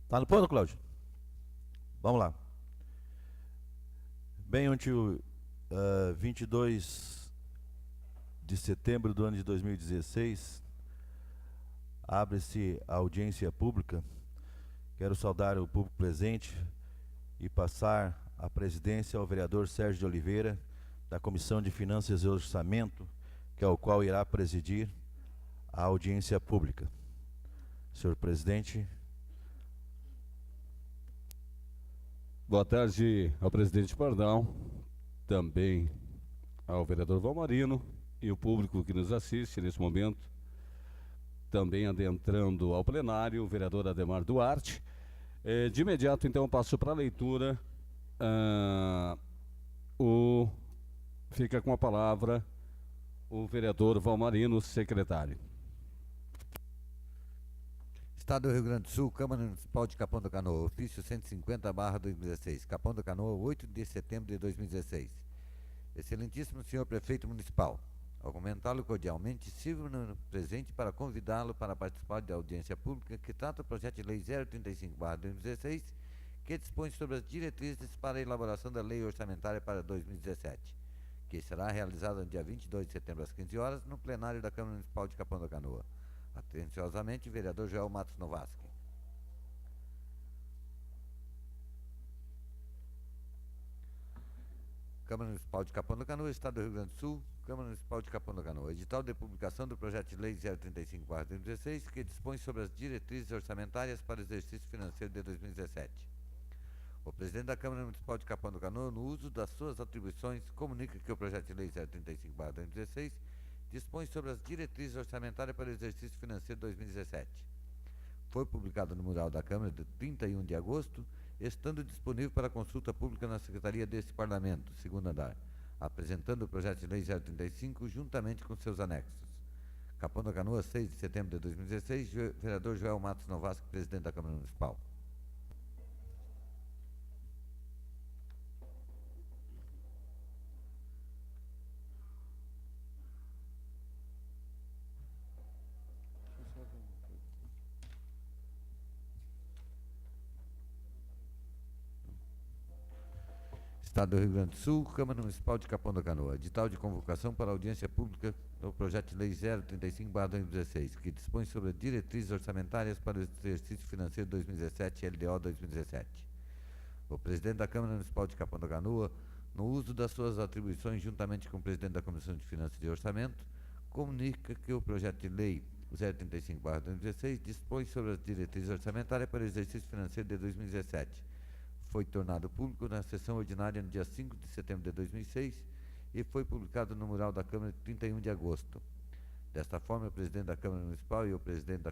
Tá no ponto, Cláudio? Vamos lá. Bem, ontem, 22 de setembro do ano de 2016, abre-se a audiência pública. Quero saudar o público presente e passar a presidência ao vereador Sérgio de Oliveira, da Comissão de Finanças e Orçamento, que é o qual irá presidir a audiência pública. Senhor presidente. Boa tarde ao presidente Pardal, também ao vereador Valmarino e o público que nos assiste nesse momento. Também adentrando ao plenário, o vereador Ademar Duarte. De imediato, então, eu passo para a leitura. Fica com a palavra o vereador Valmarino, secretário. Estado do Rio Grande do Sul, Câmara Municipal de Capão da Canoa, ofício 150/2016, Capão da Canoa, 8 de setembro de 2016. Excelentíssimo senhor prefeito municipal, ao cumprimentá-lo cordialmente, sirvo-me presente para convidá-lo para participar da audiência pública que trata o projeto de lei 035/2016, que dispõe sobre as diretrizes para a elaboração da lei orçamentária para 2017, que será realizada no dia 22 de setembro às 15 horas no plenário da Câmara Municipal de Capão da Canoa. Atenciosamente, vereador Joel Matos Novaski. Câmara Municipal de Capão da Canoa, Estado do Rio Grande do Sul, Câmara Municipal de Capão da Canoa. Edital de publicação do projeto de lei 035/2016, que dispõe sobre as diretrizes orçamentárias para o exercício financeiro de 2017. O presidente da Câmara Municipal de Capão da Canoa, no uso das suas atribuições, comunica que o projeto de lei 035/2016 dispõe sobre as diretrizes orçamentárias para o exercício financeiro de 2017. Foi publicado no mural da Câmara de 31 de agosto, estando disponível para consulta pública na Secretaria deste Parlamento, segundo andar, apresentando o projeto de lei 035 juntamente com seus anexos. Capão da Canoa, 6 de setembro de 2016, vereador Joel Matos Novaski, presidente da Câmara Municipal. Estado do Rio Grande do Sul, Câmara Municipal de Capão da Canoa. Edital de convocação para audiência pública do projeto de lei 035/2016, que dispõe sobre diretrizes orçamentárias para o exercício financeiro 2017 LDO 2017. O presidente da Câmara Municipal de Capão da Canoa, no uso das suas atribuições, juntamente com o presidente da Comissão de Finanças e Orçamento, comunica que o projeto de lei 035/2016 dispõe sobre as diretrizes orçamentárias para o exercício financeiro de 2017. Foi tornado público na sessão ordinária no dia 5 de setembro de 2006 e foi publicado no mural da Câmara de 31 de agosto. Desta forma, o presidente da Câmara Municipal e o presidente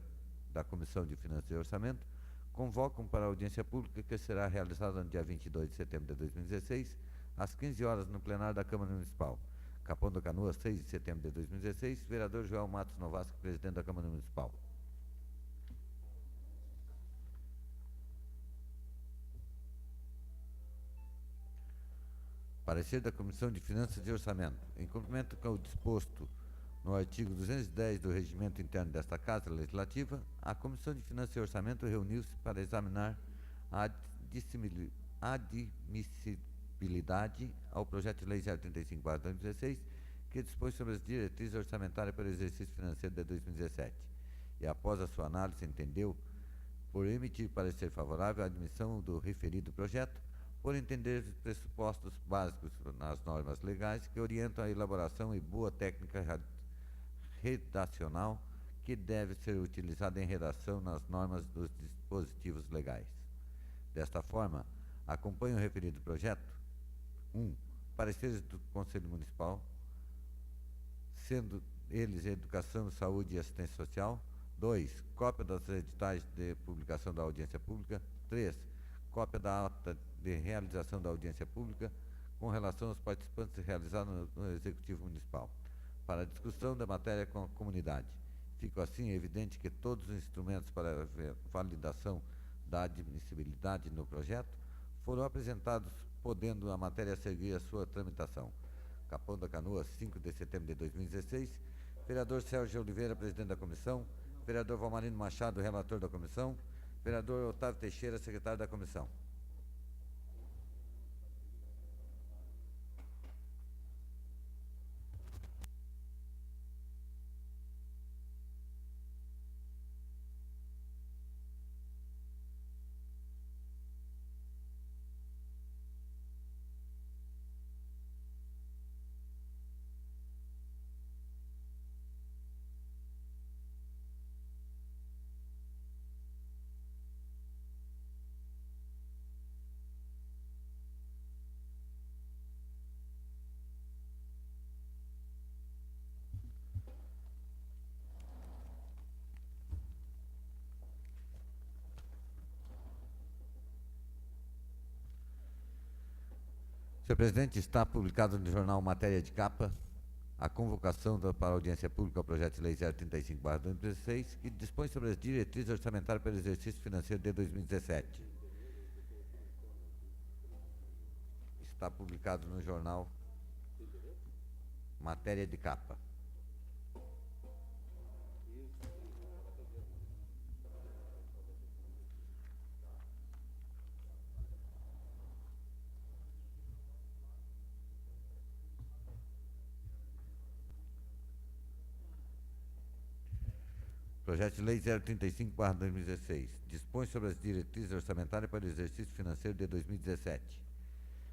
da Comissão de Finanças e Orçamento convocam para a audiência pública que será realizada no dia 22 de setembro de 2016, às 15 horas, no plenário da Câmara Municipal. Capão da Canoa, 6 de setembro de 2016, vereador Joel Matos Novaski, presidente da Câmara Municipal. Parecer da Comissão de Finanças e Orçamento. Em cumprimento com o disposto no artigo 210 do Regimento Interno desta Casa Legislativa, a Comissão de Finanças e Orçamento reuniu-se para examinar a admissibilidade ao projeto de lei 035/2016, que dispõe sobre as diretrizes orçamentárias para o exercício financeiro de 2017. E após a sua análise, entendeu por emitir parecer favorável à admissão do referido projeto, por entender os pressupostos básicos nas normas legais que orientam a elaboração e boa técnica redacional que deve ser utilizada em redação nas normas dos dispositivos legais. Desta forma, acompanha o referido projeto: 1. Pareceres do Conselho Municipal, sendo eles Educação, Saúde e Assistência Social. 2. Cópia das editais de publicação da audiência pública. 3. Cópia da ata de realização da audiência pública com relação aos participantes realizada no Executivo Municipal, para a discussão da matéria com a comunidade. Fica assim evidente que todos os instrumentos para a validação da admissibilidade no projeto foram apresentados, podendo a matéria seguir a sua tramitação. Capão da Canoa, 5 de setembro de 2016, vereador Sérgio Oliveira, presidente da comissão, vereador Valmarino Machado, relator da comissão, Vereador Otávio Teixeira, secretário da comissão. Senhor presidente, está publicado no jornal Matéria de Capa a convocação para audiência pública ao projeto de lei 035/2016, que dispõe sobre as diretrizes orçamentárias para o exercício financeiro de 2017. Está publicado no jornal Matéria de Capa. Projeto de lei 035/2016 dispõe sobre as diretrizes orçamentárias para o exercício financeiro de 2017.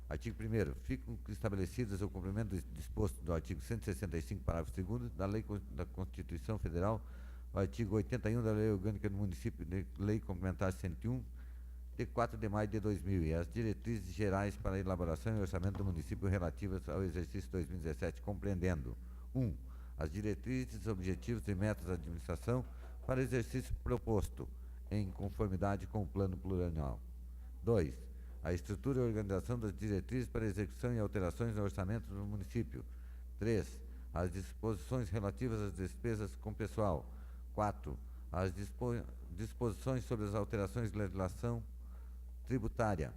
Artigo 1º. Ficam estabelecidas o cumprimento do disposto do artigo 165, parágrafo 2º da Lei da Constituição Federal, o artigo 81 da Lei Orgânica do Município, Lei Complementar 101, de 4 de maio de 2000, e as diretrizes gerais para a elaboração e orçamento do município relativas ao exercício 2017, compreendendo: 1. As diretrizes, objetivos e metas da administração para o exercício proposto, em conformidade com o plano plurianual. 2. A estrutura e organização das diretrizes para execução e alterações no orçamento do município. 3. As disposições relativas às despesas com pessoal. 4. As disposições sobre as alterações de legislação tributária.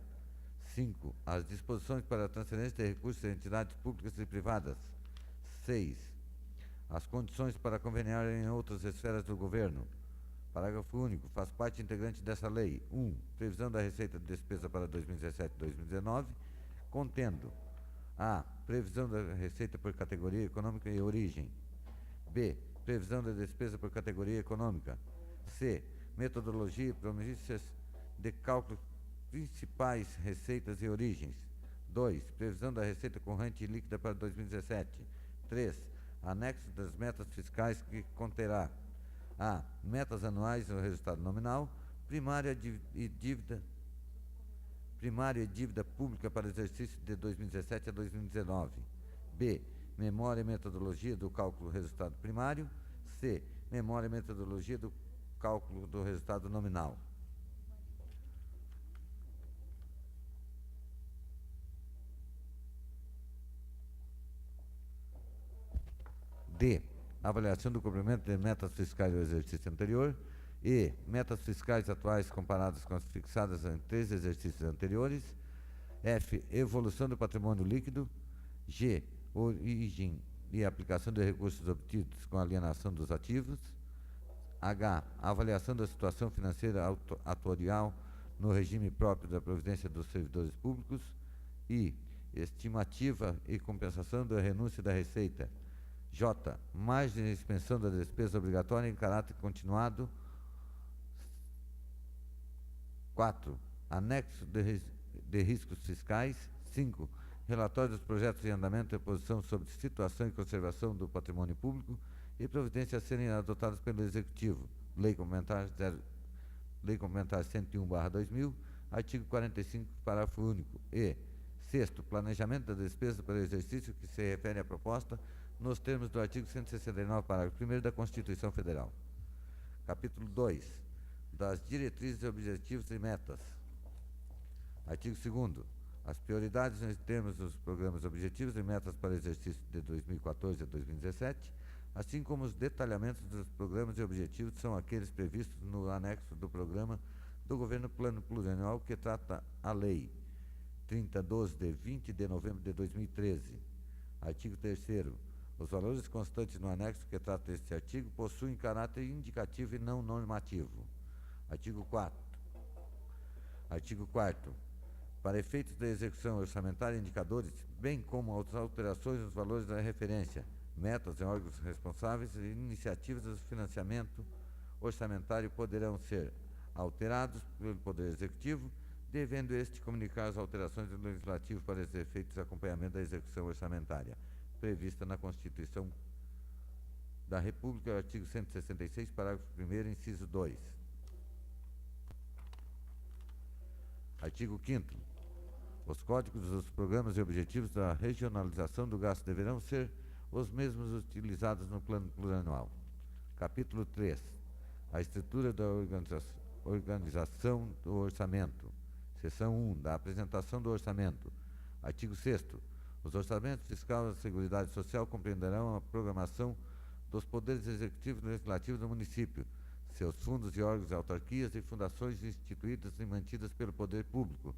5. As disposições para a transferência de recursos a entidades públicas e privadas. 6. As condições para conveniar em outras esferas do governo. Parágrafo único. Faz parte integrante dessa lei: 1. Previsão da receita de despesa para 2017 e 2019, contendo: a. Previsão da receita por categoria econômica e origem. B. Previsão da despesa por categoria econômica. C. Metodologia e premissas de cálculo principais receitas e origens. 2. Previsão da receita corrente e líquida para 2017. 3. Anexo das metas fiscais, que conterá: a. Metas anuais no resultado nominal, primária e dívida pública para o exercício de 2017 a 2019. B. Memória e metodologia do cálculo do resultado primário. C. Memória e metodologia do cálculo do resultado nominal. D. Avaliação do cumprimento de metas fiscais do exercício anterior. E. Metas fiscais atuais comparadas com as fixadas em 3 exercícios anteriores. F. Evolução do patrimônio líquido. G. Origem e aplicação de recursos obtidos com alienação dos ativos. H. Avaliação da situação financeira atuarial no regime próprio da Previdência dos Servidores Públicos. I. Estimativa e compensação da renúncia da receita. J. Margem de expensão da despesa obrigatória em caráter continuado. 4. Anexo de riscos fiscais. 5. Relatório dos projetos em andamento e posição sobre situação e conservação do patrimônio público e providências a serem adotadas pelo Executivo. Lei Complementar 101/2000, artigo 45, parágrafo único. E. Sexto. Planejamento da despesa para o exercício que se refere à proposta nos termos do artigo 169, parágrafo 1º da Constituição Federal. Capítulo 2. Das diretrizes, objetivos e metas. Artigo 2º. As prioridades nos termos dos programas objetivos e metas para o exercício de 2014 a 2017, assim como os detalhamentos dos programas e objetivos, são aqueles previstos no anexo do programa do Governo Plano Plurianual, que trata a Lei 3012, de 20 de novembro de 2013. Artigo 3º. Os valores constantes no anexo que trata este artigo possuem caráter indicativo e não normativo. Artigo 4º. Artigo 4º. Para efeitos da execução orçamentária, indicadores, bem como as alterações nos valores da referência, metas em órgãos responsáveis e iniciativas de financiamento orçamentário poderão ser alterados pelo Poder Executivo, devendo este comunicar as alterações do Legislativo para os efeitos de acompanhamento da execução orçamentária, prevista na Constituição da República, artigo 166, parágrafo 1º, inciso 2. Artigo 5º. Os códigos dos programas e objetivos da regionalização do gasto deverão ser os mesmos utilizados no Plano Plurianual. Capítulo 3. A estrutura da organização do orçamento. Seção 1. Da apresentação do orçamento. Artigo 6º. Os orçamentos fiscais da Seguridade Social compreenderão a programação dos poderes executivos e legislativos do município, seus fundos e órgãos, autarquias e fundações instituídas e mantidas pelo poder público,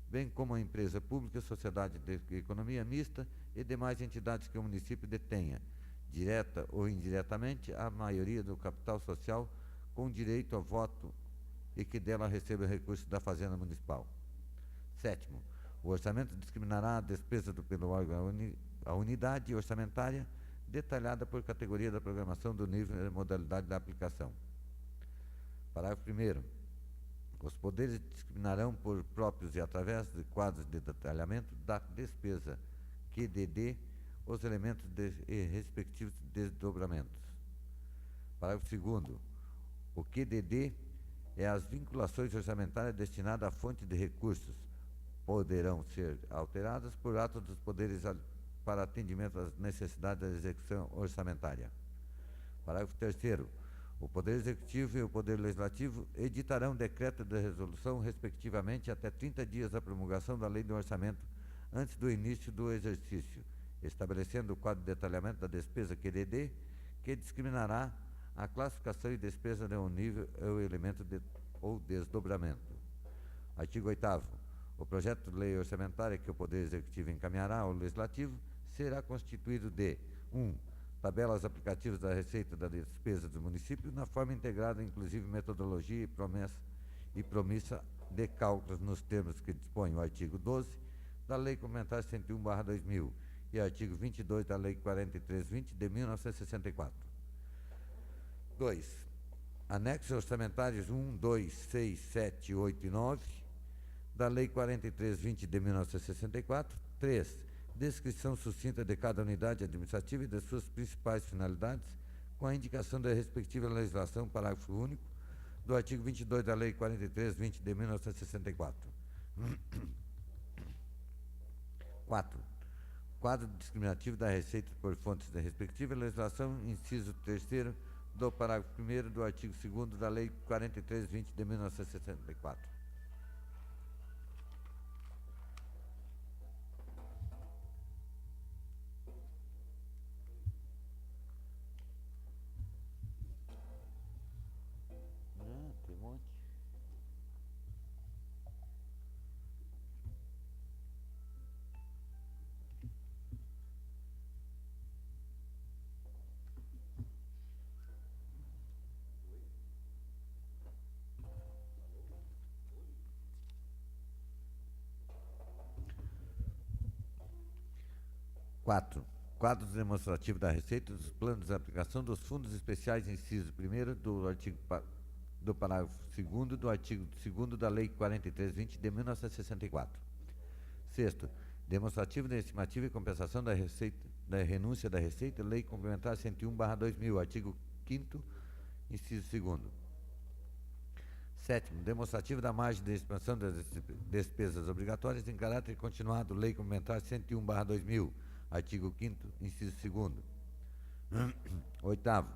bem como a empresa pública, sociedade de economia mista e demais entidades que o município detenha, direta ou indiretamente, a maioria do capital social com direito a voto e que dela receba recursos da Fazenda Municipal. 7º. O orçamento discriminará a despesa pelo órgão a unidade orçamentária detalhada por categoria da programação do nível e modalidade da aplicação. Parágrafo 1º. Os poderes discriminarão por próprios e através de quadros de detalhamento da despesa QDD os elementos e respectivos desdobramentos. Parágrafo 2º. O QDD é as vinculações orçamentárias destinadas à fonte de recursos. Poderão ser alteradas por ato dos poderes para atendimento às necessidades da execução orçamentária. Parágrafo 3º. O Poder Executivo e o Poder Legislativo editarão decreto de resolução, respectivamente, até 30 dias da promulgação da Lei do Orçamento, antes do início do exercício, estabelecendo o quadro de detalhamento da despesa QDD, que discriminará a classificação e despesa de um nível ou elemento ou desdobramento. Artigo 8º. O projeto de lei orçamentária que o Poder Executivo encaminhará ao Legislativo será constituído de 1. Tabelas aplicativas da receita e da despesa do município na forma integrada, inclusive metodologia e promissa de cálculos nos termos que dispõe o artigo 12 da Lei Complementar 101/2000 e artigo 22 da Lei 4320 de 1964. 2. Anexos orçamentários 1, 2, 6, 7, 8 e 9 da Lei 4320 de 1964. 3. Descrição sucinta de cada unidade administrativa e de suas principais finalidades, com a indicação da respectiva legislação, parágrafo único, do artigo 22 da Lei 4320 de 1964. 4. Quadro discriminativo da receita por fontes da respectiva legislação, inciso 3º do parágrafo 1º do artigo 2º da Lei 4320 de 1964. Tem um monte. Quatro. Quadro demonstrativo da receita dos planos de aplicação dos fundos especiais, inciso 1º do parágrafo 2º do artigo 2º da Lei 4320 de 1964. 6º. Demonstrativo da estimativa e compensação da receita, da renúncia da receita, Lei Complementar 101/2000, artigo 5º, inciso 2º. 7º. Demonstrativo da margem de expansão das despesas obrigatórias em caráter continuado, Lei Complementar 101/2000, artigo 5º, inciso 2º. 8º.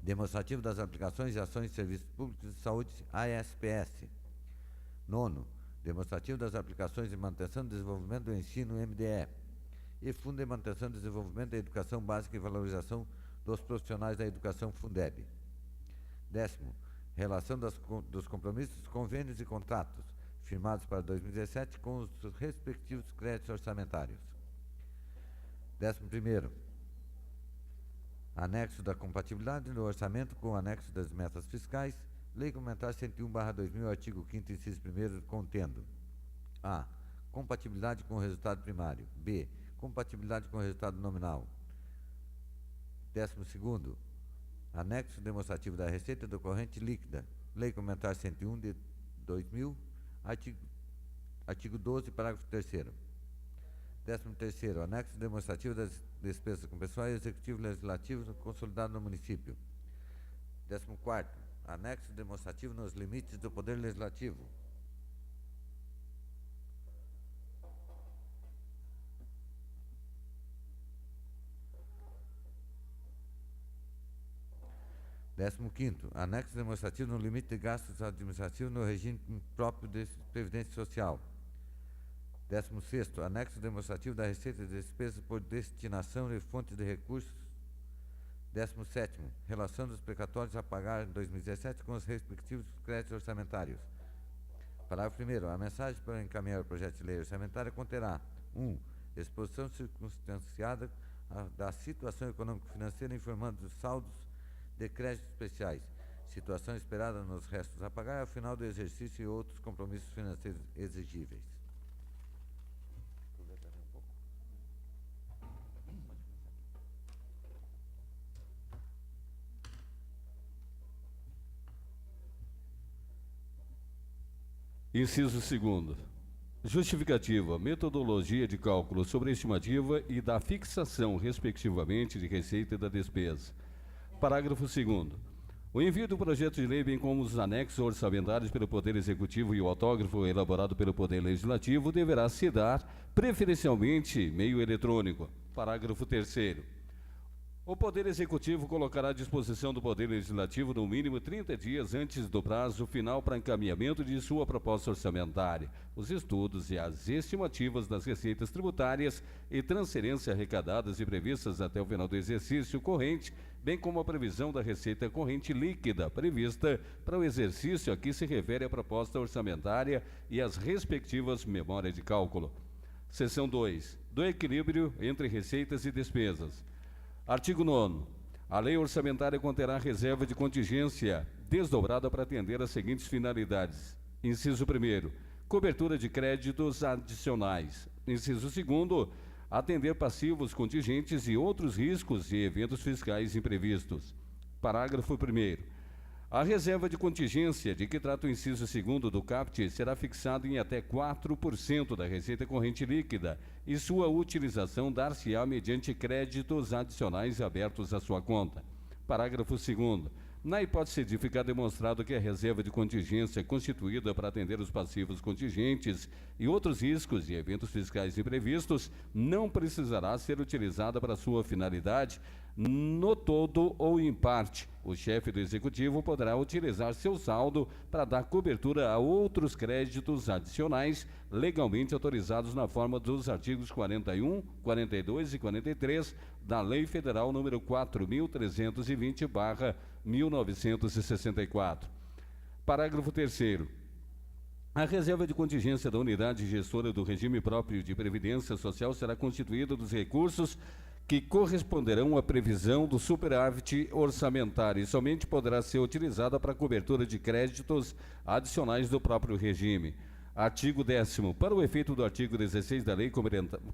Demonstrativo das aplicações e ações de serviços públicos de saúde, ASPS. 9º. Demonstrativo das aplicações de manutenção e desenvolvimento do ensino, MDE. E Fundo de Manutenção e Desenvolvimento da Educação Básica e Valorização dos Profissionais da Educação, Fundeb. 10º. Relação dos compromissos, convênios e contratos firmados para 2017 com os respectivos créditos orçamentários. 11º. Anexo da compatibilidade do orçamento com o anexo das metas fiscais, Lei Complementar 101/2000, artigo 5º, inciso 1º, contendo: a. Compatibilidade com o resultado primário. B. Compatibilidade com o resultado nominal. 12º. Anexo demonstrativo da receita decorrente líquida. Lei Complementar 101 de 2000, artigo 12, parágrafo 3º. 13º. Anexo demonstrativo das despesas com pessoal e executivo legislativo consolidado no município. 14º. Anexo demonstrativo nos limites do Poder Legislativo. 15º. Anexo demonstrativo no limite de gastos administrativos no regime próprio de Previdência Social. 16º. Anexo demonstrativo da receita de despesas por destinação de fontes de recursos. 17º. Relação dos precatórios a pagar em 2017 com os respectivos créditos orçamentários. Parágrafo 1º. A mensagem para encaminhar o projeto de lei orçamentária conterá: 1. Exposição circunstanciada da situação econômico-financeira, informando dos saldos de créditos especiais, situação esperada nos restos a pagar ao final do exercício e outros compromissos financeiros exigíveis. Inciso 2º. Justificativa, metodologia de cálculo sobre a estimativa e da fixação, respectivamente, de receita e da despesa. Parágrafo 2º. O envio do projeto de lei, bem como os anexos orçamentários pelo Poder Executivo e o autógrafo elaborado pelo Poder Legislativo, deverá se dar preferencialmente meio eletrônico. Parágrafo 3º. O Poder Executivo colocará à disposição do Poder Legislativo no mínimo 30 dias antes do prazo final para encaminhamento de sua proposta orçamentária, os estudos e as estimativas das receitas tributárias e transferências arrecadadas e previstas até o final do exercício corrente, bem como a previsão da receita corrente líquida prevista para o exercício a que se refere a proposta orçamentária e as respectivas memórias de cálculo. Seção 2. Do equilíbrio entre receitas e despesas. Artigo 9º. A lei orçamentária conterá reserva de contingência desdobrada para atender às seguintes finalidades. Inciso 1º. Cobertura de créditos adicionais. Inciso 2º. Atender passivos contingentes e outros riscos e eventos fiscais imprevistos. Parágrafo 1º. A reserva de contingência de que trata o inciso 2º do CAPT será fixada em até 4% da receita corrente líquida e sua utilização dar-se-á mediante créditos adicionais abertos à sua conta. Parágrafo 2º. Na hipótese de ficar demonstrado que a reserva de contingência é constituída para atender os passivos contingentes e outros riscos e eventos fiscais imprevistos, não precisará ser utilizada para sua finalidade, no todo ou em parte. O chefe do Executivo poderá utilizar seu saldo para dar cobertura a outros créditos adicionais legalmente autorizados na forma dos artigos 41, 42 e 43 da Lei Federal número 4.320/1964. Parágrafo 3º. A reserva de contingência da unidade gestora do regime próprio de previdência social será constituída dos recursos que corresponderão à previsão do superávit orçamentário e somente poderá ser utilizada para cobertura de créditos adicionais do próprio regime. Artigo 10º. Para o efeito do artigo 16 da Lei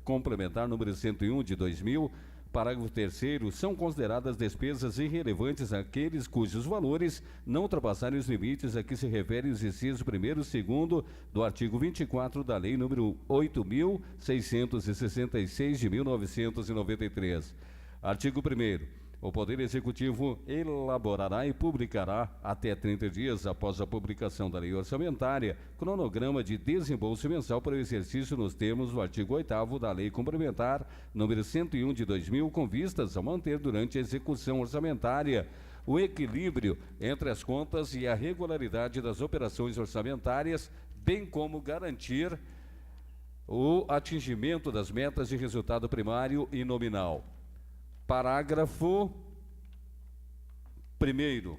Complementar número 101 de 2000, parágrafo 3º, são consideradas despesas irrelevantes aqueles cujos valores não ultrapassarem os limites a que se referem os incisos 1º e 2º do artigo 24 da Lei número 8.666 de 1993. Artigo 1º. O Poder Executivo elaborará e publicará, até 30 dias após a publicação da lei orçamentária, cronograma de desembolso mensal para o exercício nos termos do artigo 8º da Lei Complementar número 101 de 2000, com vistas a manter durante a execução orçamentária o equilíbrio entre as contas e a regularidade das operações orçamentárias, bem como garantir o atingimento das metas de resultado primário e nominal. Parágrafo 1º.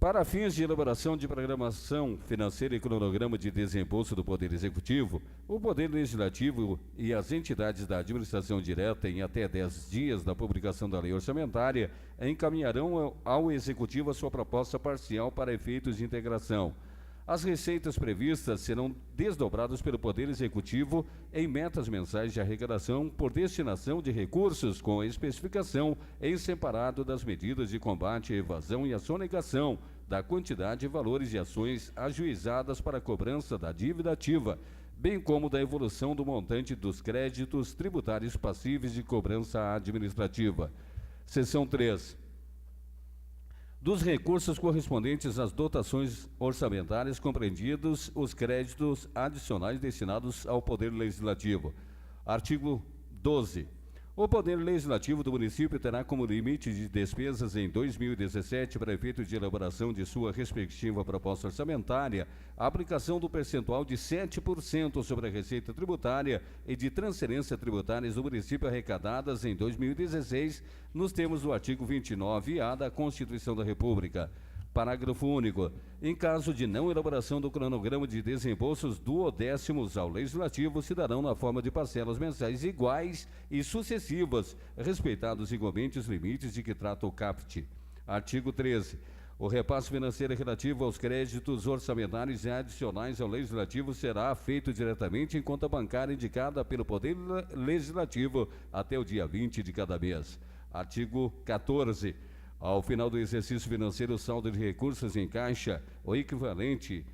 Para fins de elaboração de programação financeira e cronograma de desembolso do Poder Executivo, o Poder Legislativo e as entidades da administração direta, em até 10 dias da publicação da lei orçamentária, encaminharão ao Executivo a sua proposta parcial para efeitos de integração. As receitas previstas serão desdobradas pelo Poder Executivo em metas mensais de arrecadação por destinação de recursos com especificação em separado das medidas de combate à evasão e à sonegação, da quantidade e valores de ações ajuizadas para a cobrança da dívida ativa, bem como da evolução do montante dos créditos tributários passíveis de cobrança administrativa. Seção 3. Dos recursos correspondentes às dotações orçamentárias compreendidos os créditos adicionais destinados ao Poder Legislativo. Artigo 12. O Poder Legislativo do município terá como limite de despesas em 2017, para efeito de elaboração de sua respectiva proposta orçamentária, a aplicação do percentual de 7% sobre a receita tributária e de transferência tributárias do município arrecadadas em 2016, nos termos do artigo 29-A da Constituição da República. Parágrafo único. Em caso de não elaboração do cronograma de desembolsos duodécimos ao Legislativo, se darão na forma de parcelas mensais iguais e sucessivas, respeitados igualmente os limites de que trata o CAPT. Artigo 13. O repasse financeiro relativo aos créditos orçamentários e adicionais ao Legislativo será feito diretamente em conta bancária indicada pelo Poder Legislativo até o dia 20 de cada mês. Artigo 14. Ao final do exercício financeiro, o saldo de recursos em caixa, ou equivalente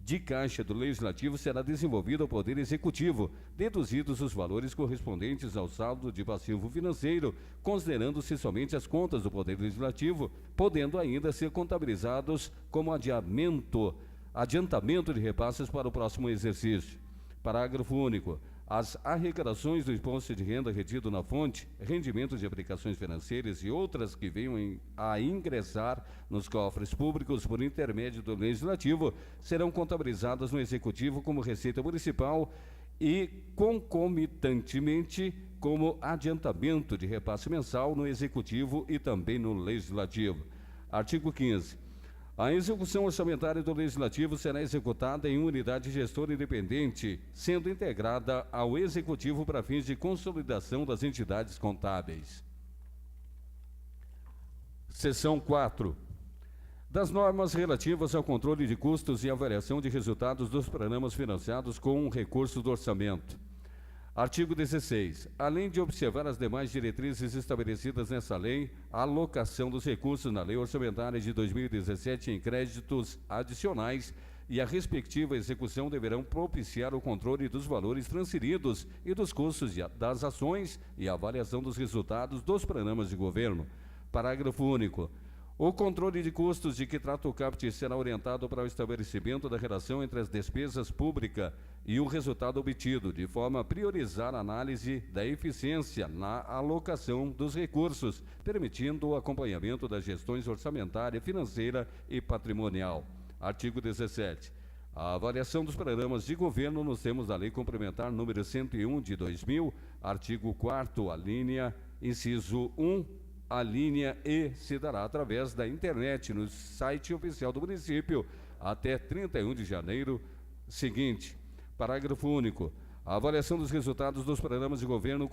de caixa do Legislativo, será desenvolvido ao Poder Executivo, deduzidos os valores correspondentes ao saldo de passivo financeiro, considerando-se somente as contas do Poder Legislativo, podendo ainda ser contabilizados como adiantamento de repasses para o próximo exercício. Parágrafo único. As arrecadações do imposto de renda retido na fonte, rendimentos de aplicações financeiras e outras que venham a ingressar nos cofres públicos por intermédio do Legislativo serão contabilizadas no Executivo como receita municipal e, concomitantemente, como adiantamento de repasse mensal no Executivo e também no Legislativo. Artigo 15. A execução orçamentária do Legislativo será executada em unidade gestora independente, sendo integrada ao Executivo para fins de consolidação das entidades contábeis. Seção 4. Das normas relativas ao controle de custos e avaliação de resultados dos programas financiados com um recurso do orçamento. Artigo 16. Além de observar as demais diretrizes estabelecidas nessa lei, a alocação dos recursos na Lei Orçamentária de 2017 em créditos adicionais e a respectiva execução deverão propiciar o controle dos valores transferidos e dos custos das ações e a avaliação dos resultados dos programas de governo. Parágrafo único. O controle de custos de que trata o CAPT será orientado para o estabelecimento da relação entre as despesas públicas e o resultado obtido, de forma a priorizar a análise da eficiência na alocação dos recursos, permitindo o acompanhamento das gestões orçamentária, financeira e patrimonial. Artigo 17. A avaliação dos programas de governo nos termos da Lei Complementar número 101 de 2000, artigo 4º, a linha, inciso 1, a linha E, se dará através da internet no site oficial do município até 31 de janeiro seguinte. Parágrafo único. A avaliação dos resultados dos programas de governo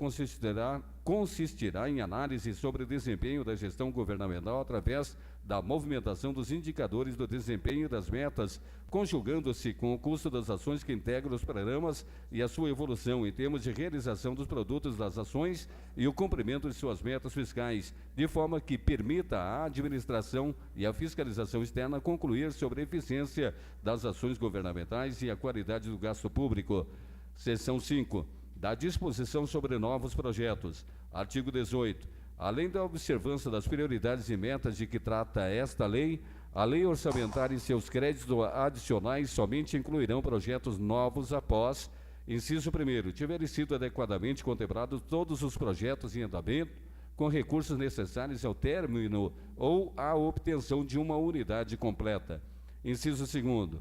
consistirá em análise sobre o desempenho da gestão governamental através da movimentação dos indicadores do desempenho das metas, conjugando-se com o custo das ações que integram os programas e a sua evolução em termos de realização dos produtos das ações e o cumprimento de suas metas fiscais, de forma que permita à administração e à fiscalização externa concluir sobre a eficiência das ações governamentais e a qualidade do gasto público. Seção 5. Da disposição sobre novos projetos. Artigo 18. Além da observância das prioridades e metas de que trata esta lei, a lei orçamentária e seus créditos adicionais somente incluirão projetos novos após, inciso 1º, tiverem sido adequadamente contemplados todos os projetos em andamento, com recursos necessários ao término ou à obtenção de uma unidade completa. Inciso 2º.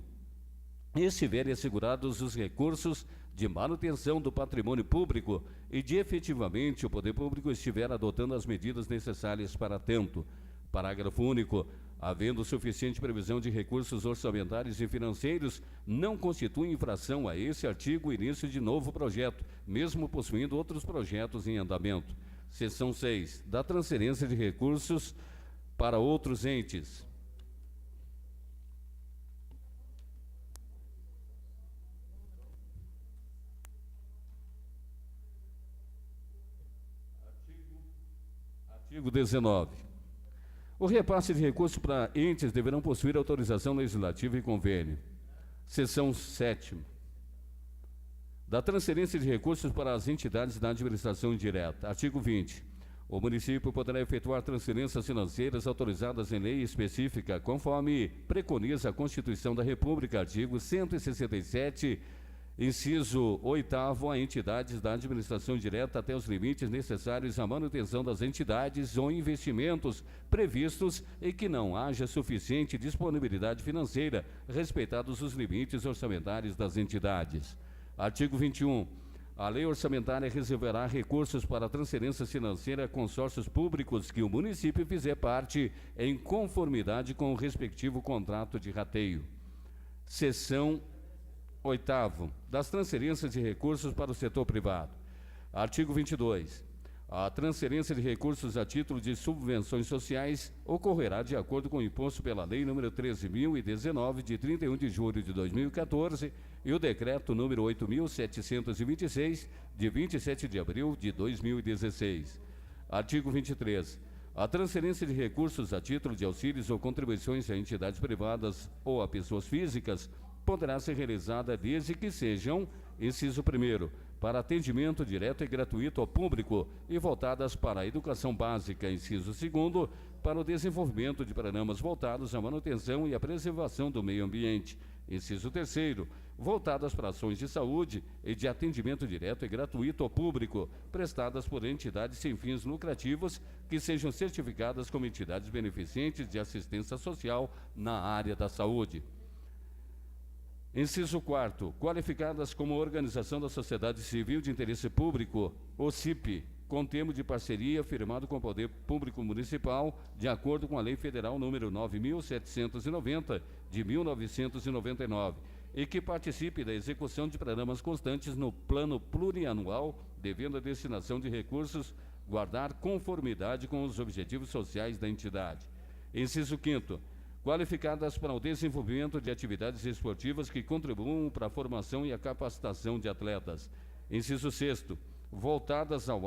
Estiverem assegurados os recursos de manutenção do patrimônio público e de efetivamente o poder público estiver adotando as medidas necessárias para tanto. Parágrafo único. havendo suficiente previsão de recursos orçamentários e financeiros, não constitui infração a esse artigo o início de novo projeto, mesmo possuindo outros projetos em andamento. Seção 6. Da transferência de recursos para outros entes. Artigo 19. O repasse de recursos para entes deverão possuir autorização legislativa e convênio. Seção 7. Da transferência de recursos para as entidades da administração indireta. Artigo 20. O município poderá efetuar transferências financeiras autorizadas em lei específica, conforme preconiza a Constituição da República, artigo 167, inciso 8º, a entidades da administração direta até os limites necessários à manutenção das entidades ou investimentos previstos e que não haja suficiente disponibilidade financeira, respeitados os limites orçamentários das entidades. Artigo 21. A lei orçamentária reservará recursos para transferência financeira a consórcios públicos que o município fizer parte em conformidade com o respectivo contrato de rateio. Seção 8º. Das transferências de recursos para o setor privado. Artigo 22. A transferência de recursos a título de subvenções sociais ocorrerá de acordo com o imposto pela Lei nº 13.019, de 31 de julho de 2014, e o Decreto nº 8.726, de 27 de abril de 2016. Artigo 23. A transferência de recursos a título de auxílios ou contribuições a entidades privadas ou a pessoas físicas poderá ser realizada desde que sejam, inciso 1º, para atendimento direto e gratuito ao público e voltadas para a educação básica, inciso 2º, para o desenvolvimento de programas voltados à manutenção e à preservação do meio ambiente, inciso 3º, voltadas para ações de saúde e de atendimento direto e gratuito ao público, prestadas por entidades sem fins lucrativos que sejam certificadas como entidades beneficentes de assistência social na área da saúde. Inciso 4º, qualificadas como organização da sociedade civil de interesse público, OCIP, com termo de parceria firmado com o Poder Público Municipal, de acordo com a Lei Federal número 9.790, de 1999, e que participe da execução de programas constantes no plano plurianual, devendo a destinação de recursos guardar conformidade com os objetivos sociais da entidade. Inciso 5º, qualificadas para o desenvolvimento de atividades esportivas que contribuam para a formação e a capacitação de atletas. Inciso 6º, voltadas ao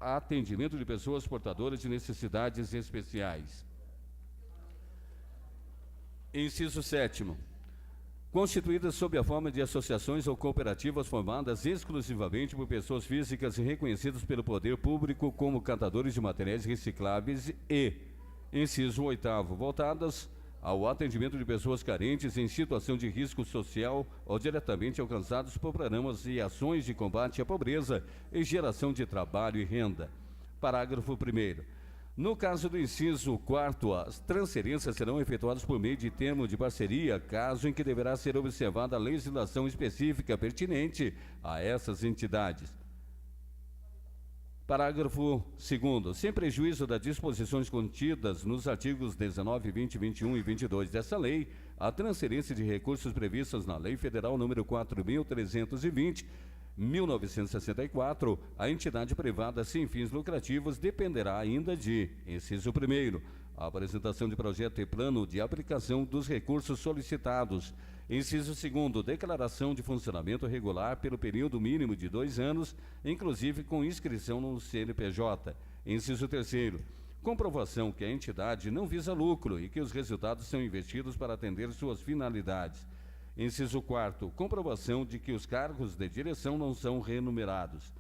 atendimento de pessoas portadoras de necessidades especiais. Inciso 7º, constituídas sob a forma de associações ou cooperativas formadas exclusivamente por pessoas físicas e reconhecidas pelo poder público como catadores de materiais recicláveis e, inciso 8º, voltadas ao atendimento de pessoas carentes em situação de risco social ou diretamente alcançados por programas e ações de combate à pobreza e geração de trabalho e renda. Parágrafo 1º. No caso do inciso 4º, as transferências serão efetuadas por meio de termo de parceria, caso em que deverá ser observada a legislação específica pertinente a essas entidades. Parágrafo 2º. Sem prejuízo das disposições contidas nos artigos 19, 20, 21 e 22 dessa lei, a transferência de recursos previstas na Lei Federal nº 4.320, 1964, a entidade privada sem fins lucrativos dependerá ainda de, inciso 1º, a apresentação de projeto e plano de aplicação dos recursos solicitados. Inciso 2º, declaração de funcionamento regular pelo período mínimo de 2 anos, inclusive com inscrição no CNPJ. Inciso 3º, comprovação que a entidade não visa lucro e que os resultados são investidos para atender suas finalidades. Inciso 4º, comprovação de que os cargos de direção não são remunerados.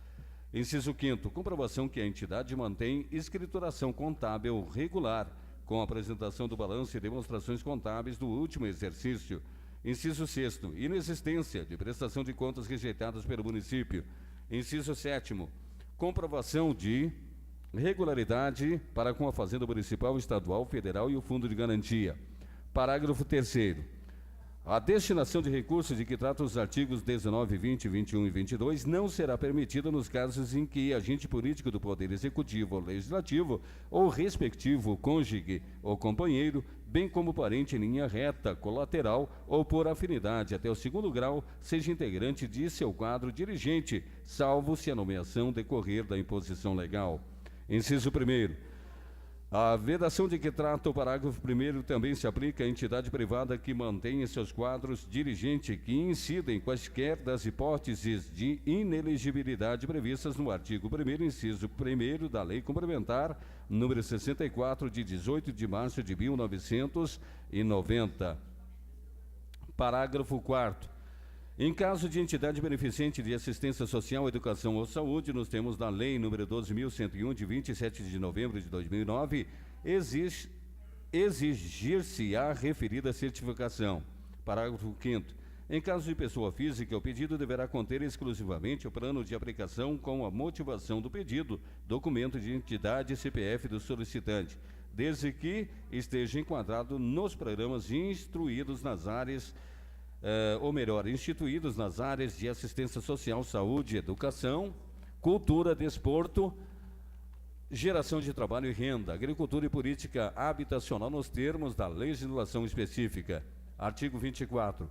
Inciso 5º, comprovação que a entidade mantém escrituração contábil regular, com apresentação do balanço e demonstrações contábeis do último exercício. Inciso 6º, inexistência de prestação de contas rejeitadas pelo município. Inciso 7º, comprovação de regularidade para com a Fazenda Municipal, Estadual, Federal e o Fundo de Garantia. Parágrafo 3º. A destinação de recursos de que tratam os artigos 19, 20, 21 e 22 não será permitida nos casos em que agente político do Poder Executivo ou Legislativo, ou respectivo cônjuge ou companheiro, bem como parente em linha reta, colateral ou por afinidade até o 2º grau, seja integrante de seu quadro dirigente, salvo se a nomeação decorrer da imposição legal. Inciso 1º. A vedação de que trata o parágrafo 1º também se aplica à entidade privada que mantenha seus quadros dirigente que incida em quaisquer das hipóteses de inelegibilidade previstas no artigo 1º, inciso 1º da Lei Complementar número 64, de 18 de março de 1990. Parágrafo 4º. Em caso de entidade beneficente de assistência social, educação ou saúde, nos termos da Lei nº 12.101, de 27 de novembro de 2009, exigir-se-á referida certificação. Parágrafo 5º. Em caso de pessoa física, o pedido deverá conter exclusivamente o plano de aplicação com a motivação do pedido, documento de identidade e CPF do solicitante, desde que esteja enquadrado nos programas instituídos nas áreas de assistência social, saúde, educação, cultura, desporto, geração de trabalho e renda, agricultura e política habitacional nos termos da legislação específica. Artigo 24.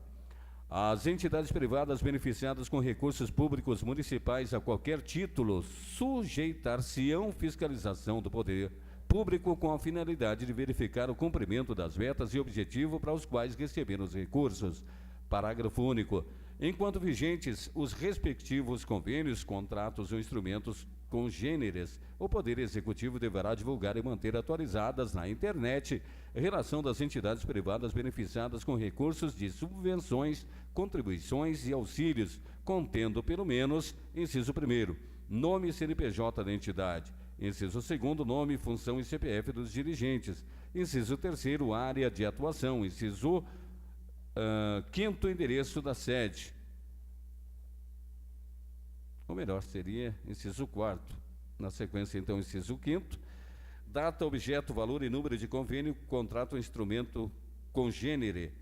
As entidades privadas beneficiadas com recursos públicos municipais a qualquer título sujeitar-se-ão fiscalização do poder público com a finalidade de verificar o cumprimento das metas e objetivo para os quais receberam os recursos. Parágrafo único. Enquanto vigentes os respectivos convênios, contratos ou instrumentos congêneres, o Poder Executivo deverá divulgar e manter atualizadas na internet a relação das entidades privadas beneficiadas com recursos de subvenções, contribuições e auxílios, contendo pelo menos, inciso 1º, nome e CNPJ da entidade, inciso 2º, nome, função e CPF dos dirigentes, inciso 3º, área de atuação, inciso 5º, endereço da sede. Ou melhor, seria inciso 4º. Na sequência, então, inciso 5º. Data, objeto, valor e número de convênio, contrato ou instrumento congênere.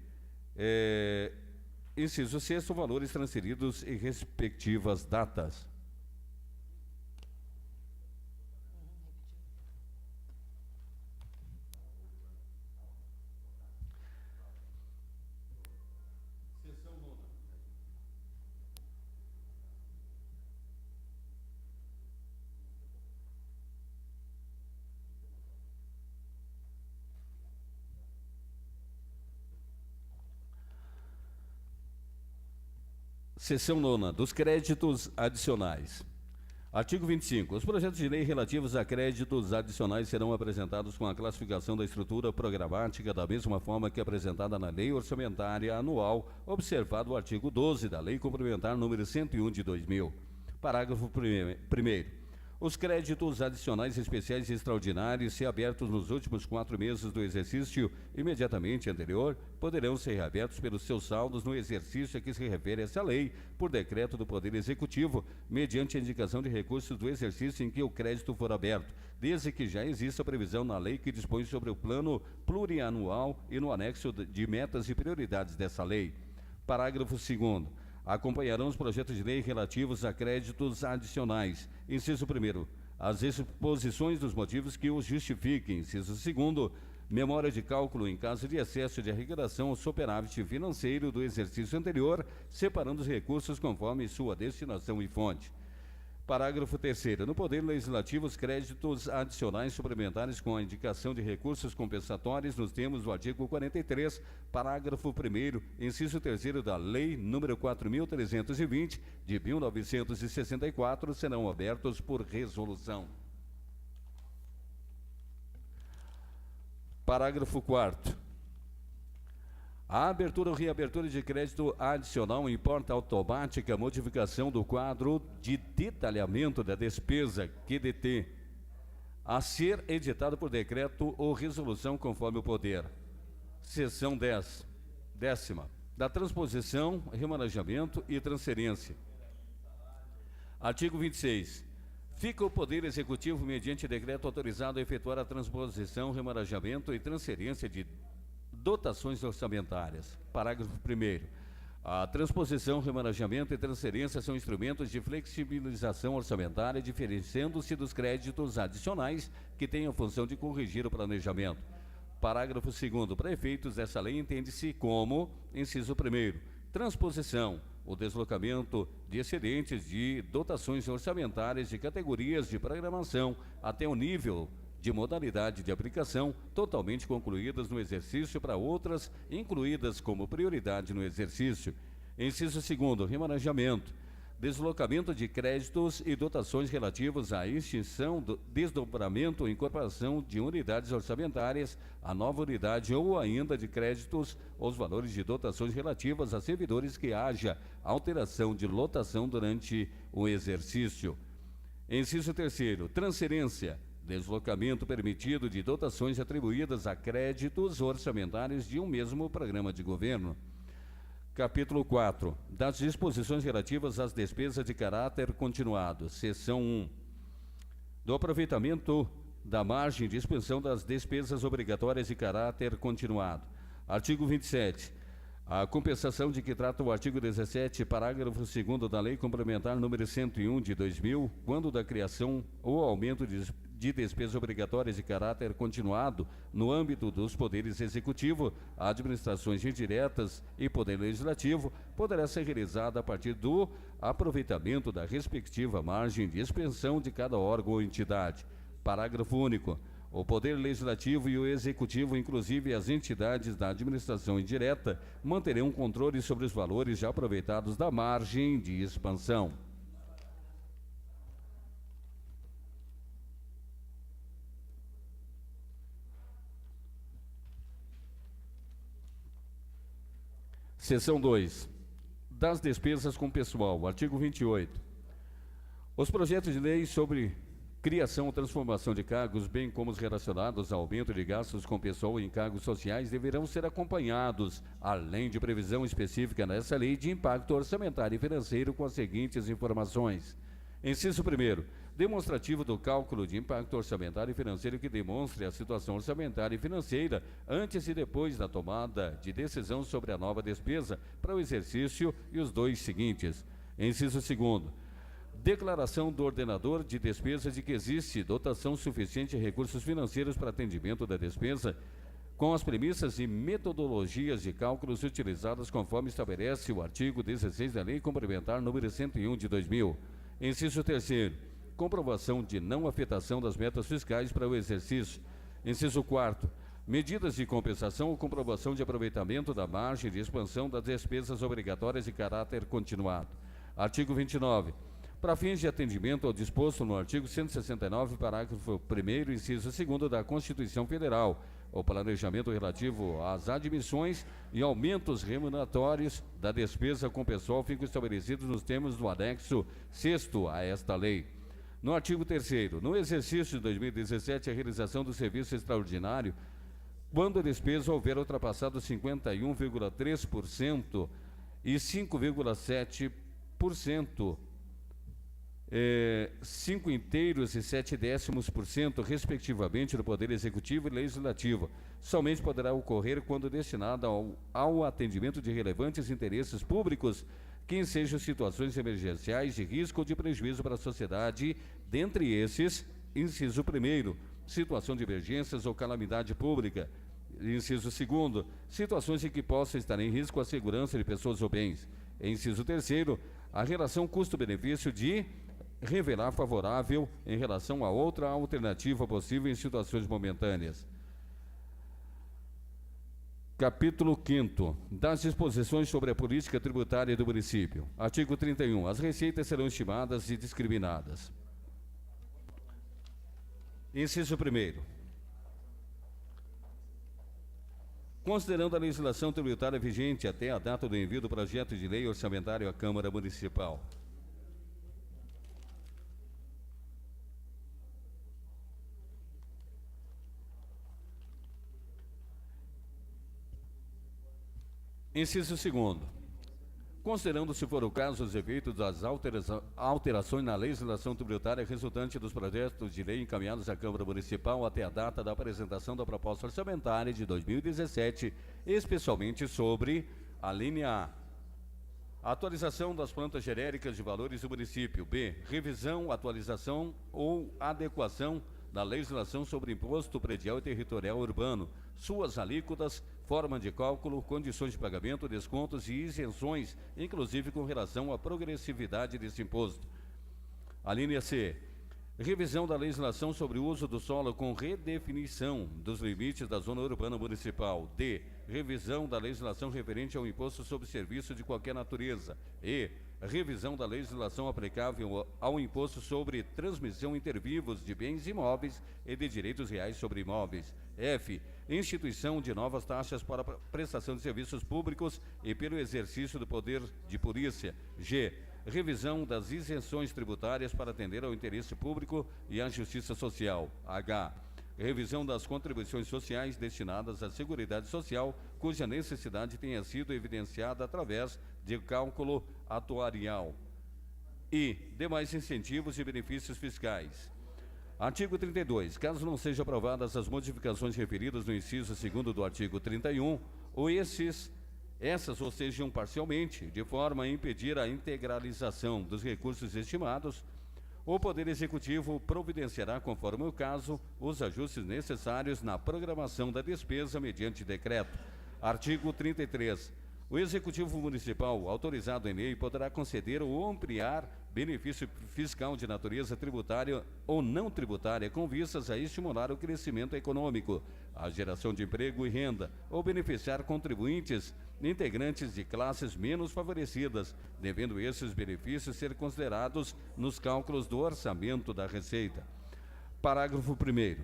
Inciso 6º, valores transferidos e respectivas datas. Seção 9ª, dos créditos adicionais. Artigo 25. Os projetos de lei relativos a créditos adicionais serão apresentados com a classificação da estrutura programática da mesma forma que apresentada na Lei Orçamentária Anual, observado o artigo 12 da Lei Complementar número 101 de 2000. Parágrafo 1º. Os créditos adicionais especiais e extraordinários, se abertos nos últimos 4 meses do exercício imediatamente anterior, poderão ser reabertos pelos seus saldos no exercício a que se refere essa lei, por decreto do Poder Executivo, mediante a indicação de recursos do exercício em que o crédito for aberto, desde que já exista previsão na lei que dispõe sobre o plano plurianual e no anexo de metas e prioridades dessa lei. Parágrafo 2º. Acompanharão os projetos de lei relativos a créditos adicionais. Inciso 1º, as exposições dos motivos que os justifiquem. Inciso 2º, memória de cálculo em caso de excesso de arrecadação ou superávit financeiro do exercício anterior, separando os recursos conforme sua destinação e fonte. Parágrafo 3º. No Poder Legislativo, os créditos adicionais suplementares com a indicação de recursos compensatórios nos termos do artigo 43, parágrafo 1º, inciso 3º da Lei nº 4.320, de 1964, serão abertos por resolução. Parágrafo 4º. A abertura ou reabertura de crédito adicional importa automática modificação do quadro de detalhamento da despesa, QDT, a ser editado por decreto ou resolução conforme o poder. Seção 10ª, da transposição, remanejamento e transferência. Artigo 26. Fica o Poder Executivo, mediante decreto, autorizado a efetuar a transposição, remanejamento e transferência de dotações orçamentárias. Parágrafo 1º. A transposição, remanejamento e transferência são instrumentos de flexibilização orçamentária, diferenciando-se dos créditos adicionais que têm a função de corrigir o planejamento. Parágrafo 2º. Para efeitos dessa lei, entende-se como, inciso 1º, transposição, o deslocamento de excedentes de dotações orçamentárias de categorias de programação até o nível de modalidade de aplicação totalmente concluídas no exercício para outras incluídas como prioridade no exercício. Inciso 2º, remanejamento, deslocamento de créditos e dotações relativos à extinção, desdobramento ou incorporação de unidades orçamentárias à nova unidade ou ainda de créditos ou os valores de dotações relativas a servidores que haja alteração de lotação durante o exercício. Inciso 3º, transferência, deslocamento permitido de dotações atribuídas a créditos orçamentários de um mesmo programa de governo. Capítulo 4. Das disposições relativas às despesas de caráter continuado. Seção 1. Do aproveitamento da margem de expensão das despesas obrigatórias de caráter continuado. Artigo 27. A compensação de que trata o artigo 17, parágrafo 2º da Lei Complementar número 101 de 2000, quando da criação ou aumento de despesas obrigatórias de caráter continuado no âmbito dos poderes executivo, administrações indiretas e poder legislativo, poderá ser realizada a partir do aproveitamento da respectiva margem de expensão de cada órgão ou entidade. Parágrafo único. O Poder Legislativo e o Executivo, inclusive as entidades da administração indireta, manterão controle sobre os valores já aproveitados da margem de expansão. Seção 2. Das despesas com pessoal. Artigo 28. Os projetos de lei sobre criação ou transformação de cargos, bem como os relacionados ao aumento de gastos com pessoal e encargos sociais, deverão ser acompanhados, além de previsão específica nessa lei, de impacto orçamentário e financeiro com as seguintes informações. Inciso 1º. Demonstrativo do cálculo de impacto orçamentário e financeiro que demonstre a situação orçamentária e financeira antes e depois da tomada de decisão sobre a nova despesa para o exercício e os dois seguintes. Inciso 2º. Declaração do ordenador de despesa de que existe dotação suficiente de recursos financeiros para atendimento da despesa, com as premissas e metodologias de cálculos utilizadas conforme estabelece o artigo 16 da Lei Complementar número 101 de 2000. Inciso 3º. Comprovação de não afetação das metas fiscais para o exercício. Inciso 4º. Medidas de compensação ou comprovação de aproveitamento da margem de expansão das despesas obrigatórias de caráter continuado. Artigo 29. Para fins de atendimento ao disposto no artigo 169, parágrafo 1º, inciso 2º da Constituição Federal, o planejamento relativo às admissões e aumentos remuneratórios da despesa com pessoal ficam estabelecidos nos termos do anexo 6º a esta lei. No artigo 3º, no exercício de 2017, a realização do serviço extraordinário, quando a despesa houver ultrapassado 51,3% e 5,7%, 5 inteiros e 7/10%, respectivamente, do Poder Executivo e Legislativo. Somente poderá ocorrer quando destinada ao atendimento de relevantes interesses públicos que ensejam situações emergenciais de risco ou de prejuízo para a sociedade, dentre esses, inciso 1º, situação de emergências ou calamidade pública. Inciso 2º, situações em que possa estar em risco a segurança de pessoas ou bens. Inciso 3º, a relação custo-benefício de revelar favorável em relação a outra alternativa possível em situações momentâneas. Capítulo 5º. Das disposições sobre a política tributária do município. Artigo 31. As receitas serão estimadas e discriminadas. Inciso 1º. Considerando a legislação tributária vigente até a data do envio do projeto de lei orçamentário à Câmara Municipal. Inciso 2º. considerando, se for o caso, os efeitos das alterações na legislação tributária resultante dos projetos de lei encaminhados à Câmara Municipal até a data da apresentação da proposta orçamentária de 2017, especialmente sobre a linha A. Atualização das plantas genéricas de valores do município. B. Revisão, atualização ou adequação da legislação sobre imposto predial e territorial urbano, suas alíquotas, forma de cálculo, condições de pagamento, descontos e isenções, inclusive com relação à progressividade desse imposto. A linha C. Revisão da legislação sobre o uso do solo com redefinição dos limites da zona urbana municipal. D. Revisão da legislação referente ao imposto sobre serviço de qualquer natureza. E. Revisão da legislação aplicável ao imposto sobre transmissão inter vivos de bens imóveis e de direitos reais sobre imóveis. F. Instituição de novas taxas para prestação de serviços públicos e pelo exercício do poder de polícia. G. Revisão das isenções tributárias para atender ao interesse público e à justiça social. H. Revisão das contribuições sociais destinadas à Seguridade Social, cuja necessidade tenha sido evidenciada através de cálculo atuarial. E demais incentivos e benefícios fiscais. Artigo 32. Caso não sejam aprovadas as modificações referidas no inciso 2º do artigo 31, ou essas ou sejam parcialmente, de forma a impedir a integralização dos recursos estimados, o Poder Executivo providenciará, conforme o caso, os ajustes necessários na programação da despesa mediante decreto. Artigo 33. O Executivo Municipal, autorizado em lei, poderá conceder ou ampliar benefício fiscal de natureza tributária ou não tributária com vistas a estimular o crescimento econômico, a geração de emprego e renda, ou beneficiar contribuintes integrantes de classes menos favorecidas, devendo esses benefícios ser considerados nos cálculos do orçamento da Receita. Parágrafo 1º.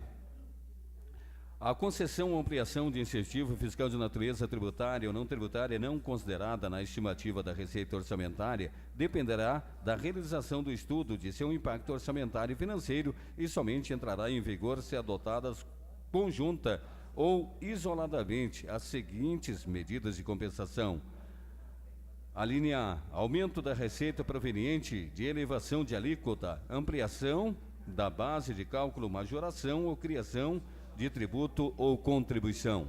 A concessão ou ampliação de incentivo fiscal de natureza tributária ou não tributária não considerada na estimativa da receita orçamentária dependerá da realização do estudo de seu impacto orçamentário e financeiro e somente entrará em vigor se adotadas conjunta ou isoladamente as seguintes medidas de compensação. A linha A. Aumento da receita proveniente de elevação de alíquota, ampliação da base de cálculo, majoração ou criação de tributo ou contribuição.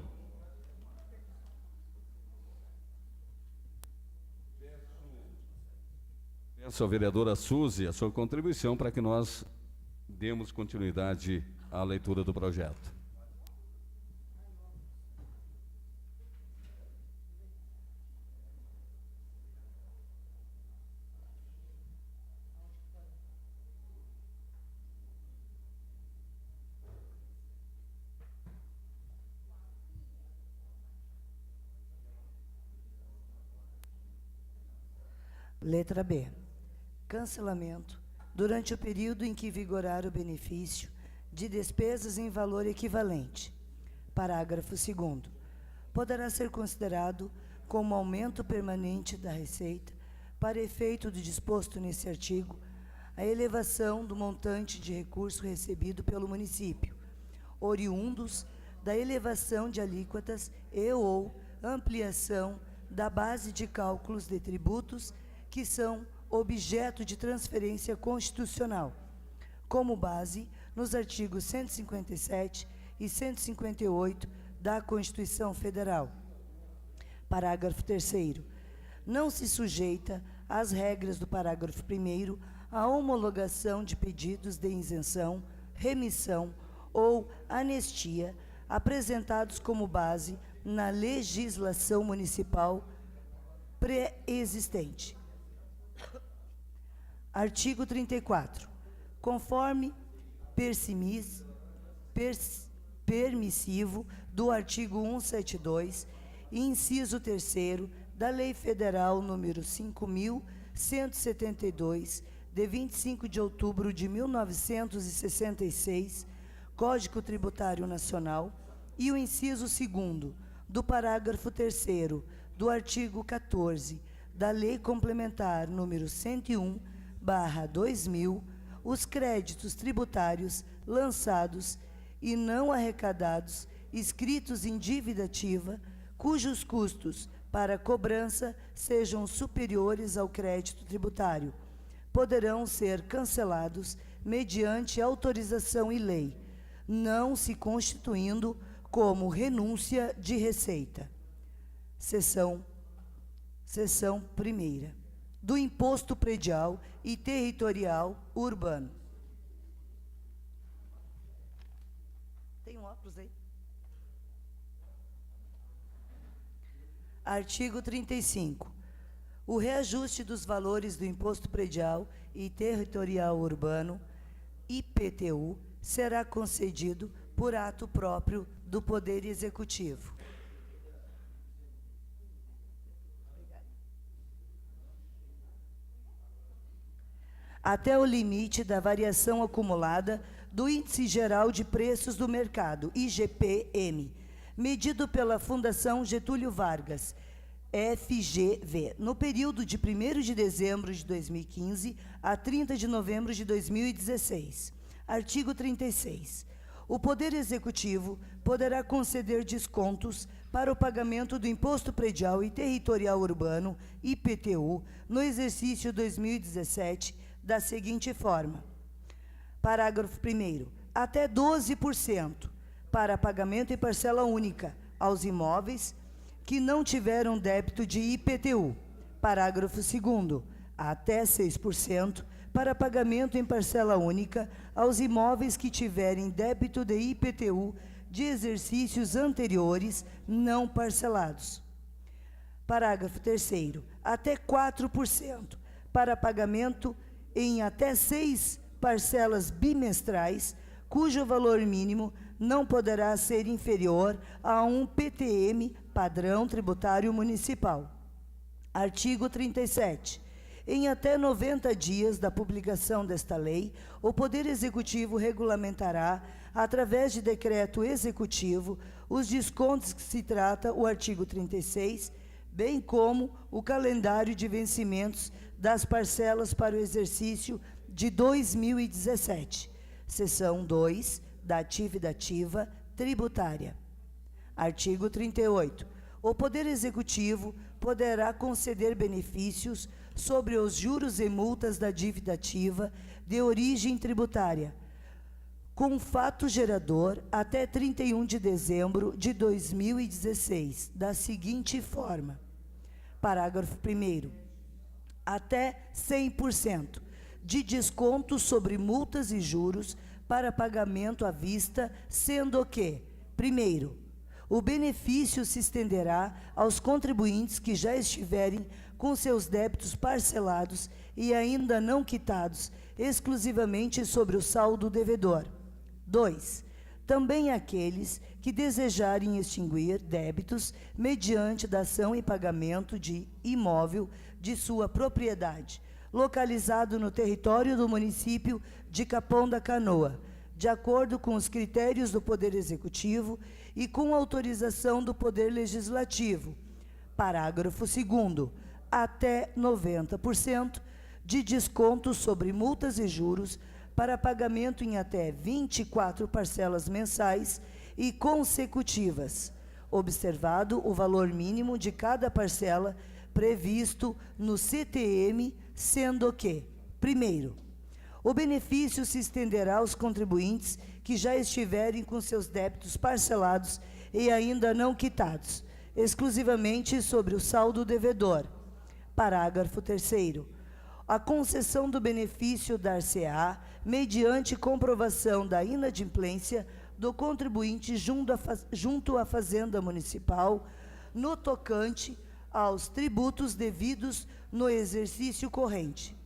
Peço à vereadora Suzy a sua contribuição para que nós demos continuidade à leitura do projeto. Letra B. Cancelamento, durante o período em que vigorar o benefício, de despesas em valor equivalente. Parágrafo 2º. Poderá ser considerado como aumento permanente da receita, para efeito do disposto nesse artigo, a elevação do montante de recurso recebido pelo município, oriundos da elevação de alíquotas e ou ampliação da base de cálculos de tributos que são objeto de transferência constitucional, como base nos artigos 157 e 158 da Constituição Federal. Parágrafo 3º. Não se sujeita às regras do parágrafo 1º a homologação de pedidos de isenção, remissão ou anistia apresentados como base na legislação municipal pré-existente. Artigo 34. Conforme permissivo do artigo 172, inciso 3º da Lei Federal número 5.172, de 25 de outubro de 1966, Código Tributário Nacional, e o inciso 2º do parágrafo 3º do artigo 14 da Lei Complementar número 101/2000, os créditos tributários lançados e não arrecadados, inscritos em dívida ativa, cujos custos para cobrança sejam superiores ao crédito tributário, poderão ser cancelados mediante autorização e lei, não se constituindo como renúncia de receita. Seção primeira. Do imposto predial e territorial urbano. Tem um óculos aí? Artigo 35. O reajuste dos valores do imposto predial e territorial urbano, IPTU, será concedido por ato próprio do Poder Executivo. Até o limite da variação acumulada do Índice Geral de Preços do Mercado, IGP-M, medido pela Fundação Getúlio Vargas, FGV, no período de 1º de dezembro de 2015 a 30 de novembro de 2016. Artigo 36. O Poder Executivo poderá conceder descontos para o pagamento do Imposto Predial e Territorial Urbano, IPTU, no exercício 2017, da seguinte forma. Parágrafo 1º. Até 12% para pagamento em parcela única aos imóveis que não tiveram débito de IPTU. Parágrafo 2º. Até 6% para pagamento em parcela única aos imóveis que tiverem débito de IPTU de exercícios anteriores não parcelados. Parágrafo 3º. Até 4% para pagamento em até 6 parcelas bimestrais, cujo valor mínimo não poderá ser inferior a um PTM, padrão tributário municipal. Artigo 37. Em até 90 dias da publicação desta lei, o Poder Executivo regulamentará, através de decreto executivo, os descontos que se trata o artigo 36, bem como o calendário de vencimentos das parcelas para o exercício de 2017. Seção 2, da atividade tributária. Artigo 38. O Poder Executivo poderá conceder benefícios sobre os juros e multas da dívida ativa de origem tributária, com fato gerador até 31 de dezembro de 2016, da seguinte forma. Parágrafo 1º. Até 100% de desconto sobre multas e juros para pagamento à vista, sendo que, primeiro, o benefício se estenderá aos contribuintes que já estiverem com seus débitos parcelados e ainda não quitados, exclusivamente sobre o saldo devedor. 2. Também aqueles que desejarem extinguir débitos mediante dação em pagamento de imóvel de sua propriedade, localizado no território do município de Capão da Canoa, de acordo com os critérios do Poder Executivo e com autorização do Poder Legislativo. Parágrafo 2º. Até 90% de desconto sobre multas e juros para pagamento em até 24 parcelas mensais e consecutivas, observado o valor mínimo de cada parcela previsto no CTM, sendo que, primeiro, o benefício se estenderá aos contribuintes que já estiverem com seus débitos parcelados e ainda não quitados, exclusivamente sobre o saldo devedor. Parágrafo 3º. A concessão do benefício dar-se-á mediante comprovação da inadimplência do contribuinte junto à Fazenda Municipal no tocante aos tributos devidos no exercício corrente.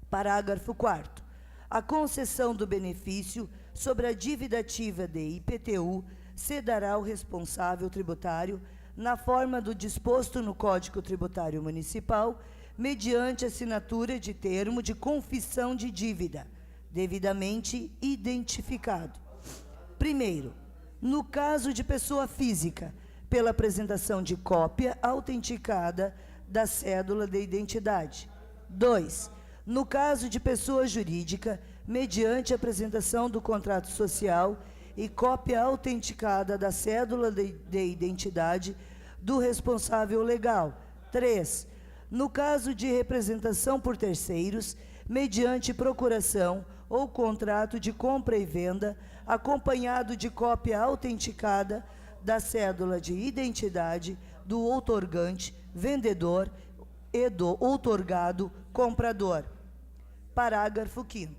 Parágrafo 4º. A concessão do benefício sobre a dívida ativa de IPTU se dará ao responsável tributário na forma do disposto no Código Tributário Municipal, mediante assinatura de termo de confissão de dívida, devidamente identificado. Primeiro, no caso de pessoa física, pela apresentação de cópia autenticada da cédula de identidade. 2. No caso de pessoa jurídica, mediante apresentação do contrato social e cópia autenticada da cédula de identidade do responsável legal. 3. No caso de representação por terceiros, mediante procuração ou contrato de compra e venda, acompanhado de cópia autenticada da cédula de identidade do outorgante, vendedor e do outorgado comprador. Parágrafo 5º.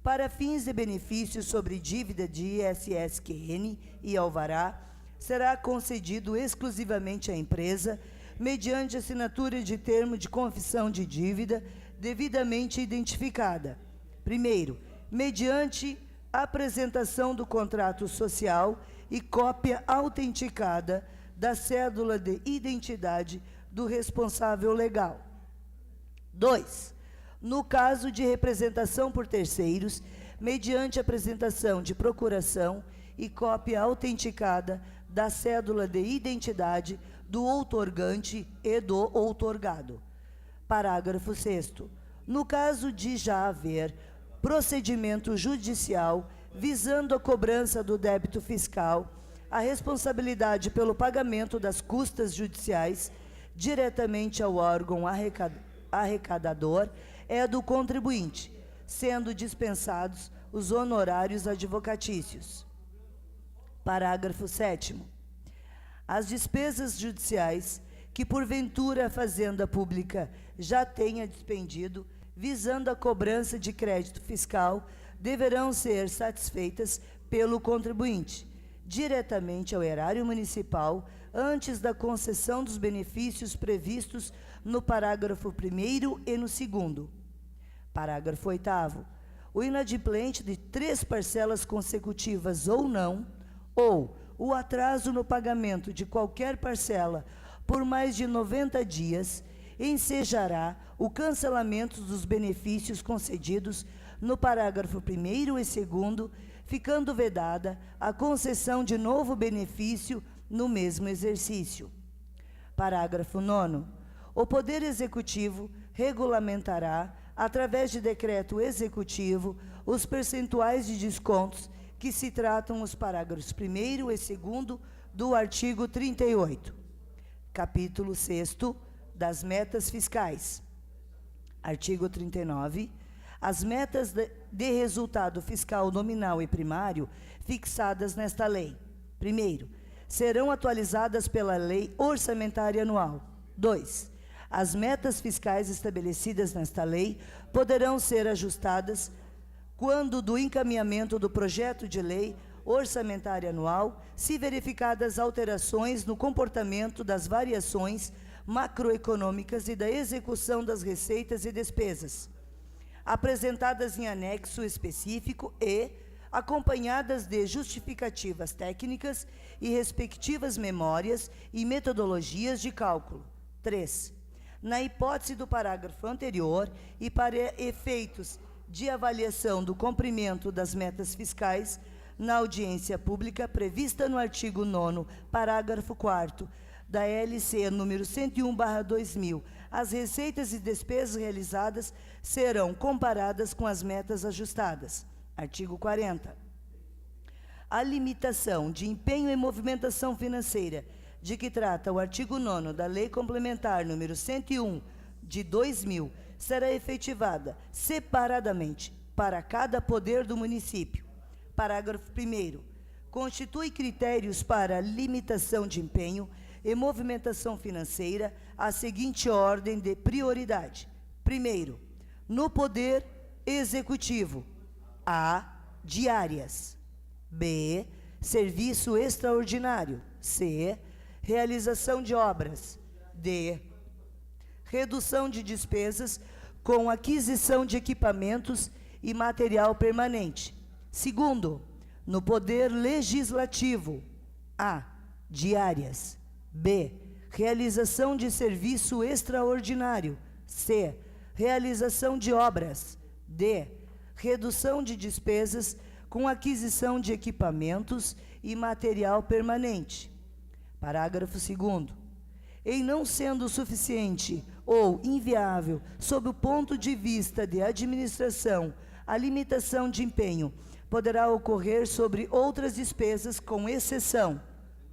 Para fins de benefícios sobre dívida de ISSQN e alvará, será concedido exclusivamente à empresa, mediante assinatura de termo de confissão de dívida devidamente identificada. Primeiro, mediante apresentação do contrato social e cópia autenticada da cédula de identidade do responsável legal. 2. No caso de representação por terceiros, mediante apresentação de procuração e cópia autenticada da cédula de identidade do outorgante e do outorgado. Parágrafo 6º. No caso de já haver procedimento judicial visando a cobrança do débito fiscal, a responsabilidade pelo pagamento das custas judiciais diretamente ao órgão arrecadador é do contribuinte, sendo dispensados os honorários advocatícios. Parágrafo 7º. As despesas judiciais que porventura a Fazenda Pública já tenha despendido, visando a cobrança de crédito fiscal, deverão ser satisfeitas pelo contribuinte, diretamente ao erário municipal, antes da concessão dos benefícios previstos no parágrafo 1º e no 2º. Parágrafo 8º. O inadimplente de 3 parcelas consecutivas ou não, ou o atraso no pagamento de qualquer parcela por mais de 90 dias, ensejará o cancelamento dos benefícios concedidos no parágrafo 1º e 2º, ficando vedada a concessão de novo benefício no mesmo exercício. Parágrafo 9º. O Poder Executivo regulamentará, através de decreto executivo, os percentuais de descontos que se tratam os parágrafos 1º e 2º do artigo 38. Capítulo 6º das metas fiscais. Artigo 39. As metas de resultado fiscal nominal e primário fixadas nesta lei. Primeiro, serão atualizadas pela Lei Orçamentária Anual. 2. As metas fiscais estabelecidas nesta lei poderão ser ajustadas quando do encaminhamento do projeto de lei orçamentária anual, se verificadas alterações no comportamento das variações macroeconômicas e da execução das receitas e despesas, apresentadas em anexo específico e acompanhadas de justificativas técnicas e respectivas memórias e metodologias de cálculo. 3. Na hipótese do parágrafo anterior e para efeitos de avaliação do cumprimento das metas fiscais, na audiência pública prevista no artigo 9º, parágrafo 4º, da LC número 101/2000, as receitas e despesas realizadas serão comparadas com as metas ajustadas. Artigo 40. A limitação de empenho e movimentação financeira, de que trata o artigo 9º da Lei Complementar número 101 de 2000, será efetivada separadamente para cada poder do município. Parágrafo 1º. Constitui critérios para limitação de empenho e movimentação financeira a seguinte ordem de prioridade. Primeiro, no Poder Executivo: A. Diárias. B. Serviço extraordinário. C. Realização de obras. D. Redução de despesas com aquisição de equipamentos e material permanente. Segundo, no Poder Legislativo: A. Diárias. B. Realização de serviço extraordinário. C. Realização de obras. D. Redução de despesas com aquisição de equipamentos e material permanente. Parágrafo 2º. Em não sendo suficiente ou inviável, sob o ponto de vista de administração, a limitação de empenho poderá ocorrer sobre outras despesas, com exceção: